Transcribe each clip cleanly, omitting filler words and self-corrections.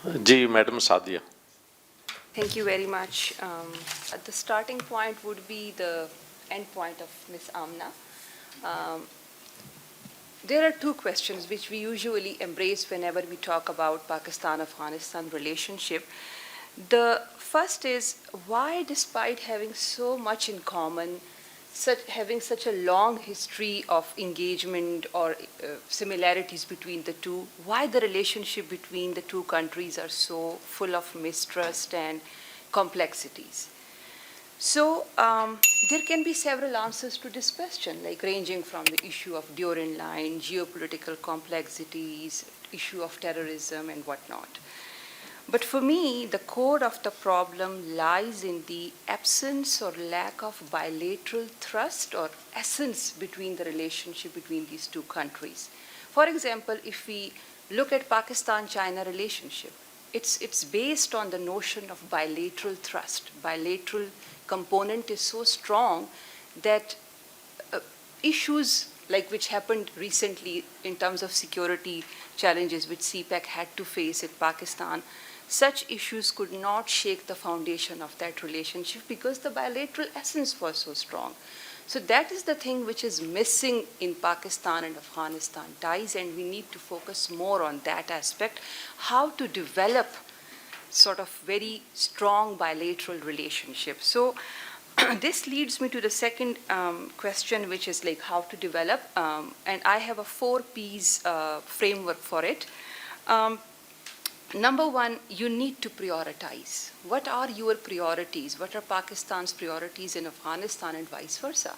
Ji, Madam Sadia. Thank you very much. The starting point would be the end point of Ms. Amna. Um, there are two questions which we usually embrace whenever we talk about Pakistan-Afghanistan relationship. The first is why, despite having so much in common, having such a long history of engagement or similarities between the two, why the relationship between the two countries are so full of mistrust and complexities. So there can be several answers to this question, like ranging from the issue of Durand line, geopolitical complexities, issue of terrorism and whatnot. But for me, the core of the problem lies in the absence or lack of bilateral trust or essence between the relationship between these two countries. For example, if we look at Pakistan-China relationship, it's based on the notion of bilateral trust. Bilateral component is so strong that issues like which happened recently in terms of security challenges which CPEC had to face in Pakistan, such issues could not shake the foundation of that relationship because the bilateral essence was so strong. So that is the thing which is missing in Pakistan and Afghanistan ties, and we need to focus more on that aspect, how to develop sort of very strong bilateral relationship. So this leads me to the second question, which is like how to develop, and I have a 4Ps framework for it. Number one, you need to prioritize. What are your priorities? What are Pakistan's priorities in Afghanistan and vice versa?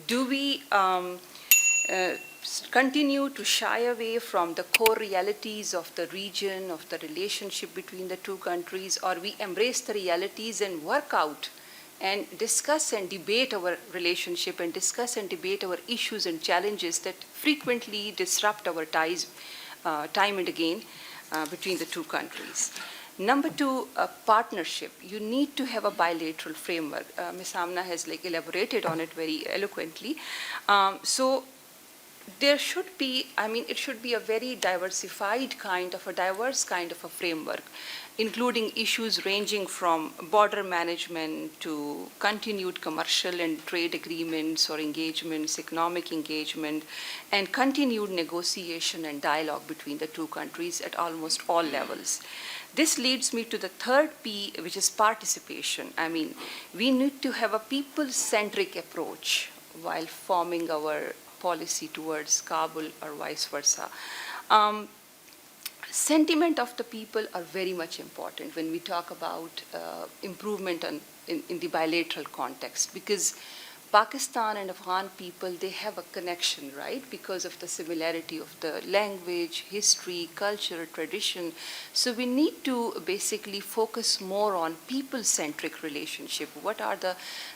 Do we continue to shy away from the core realities of the region, of the relationship between the two countries, or we embrace the realities and work out and discuss and debate our relationship and discuss and debate our issues and challenges that frequently disrupt our ties time and again between the two countries. Number two, partnership. You need to have a bilateral framework. Ms. Amna has elaborated on it very eloquently. So there should be, it should be a very diversified kind of a diverse kind of a framework, including issues ranging from border management to continued commercial and trade agreements or engagements, economic engagement, and continued negotiation and dialogue between the two countries at almost all levels. This leads me to the third P, which is participation. We need to have a people-centric approach while forming our policy towards Kabul or vice versa. Sentiment of the people are very much important when we talk about improvement in the bilateral context, because Pakistan and Afghan people, they have a connection, right? Because of the similarity of the language, history, culture, tradition. So we need to basically focus more on people-centric relationship. What are the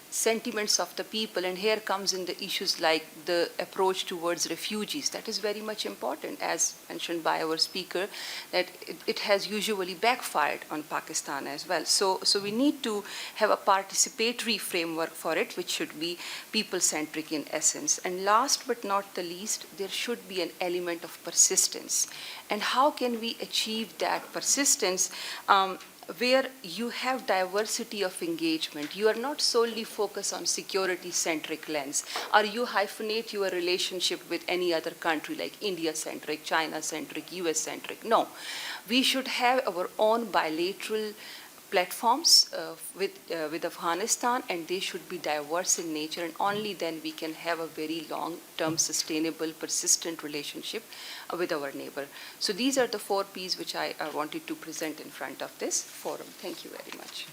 sentiments of the people? And here comes in the issues like the approach towards refugees. That is very much important, as mentioned by our speaker, that it has usually backfired on Pakistan as well. So we need to have a participatory framework for it, which should be people-centric in essence. And last but not the least, there should be an element of persistence. And how can we achieve that persistence? Where you have diversity of engagement. You are not solely focused on security-centric lens, or you hyphenate your relationship with any other country like India-centric, China-centric, US-centric. No, we should have our own bilateral platforms with Afghanistan, and they should be diverse in nature, and only then we can have a very long-term, sustainable, persistent relationship with our neighbor. So these are the 4Ps which I wanted to present in front of this forum. Thank you very much.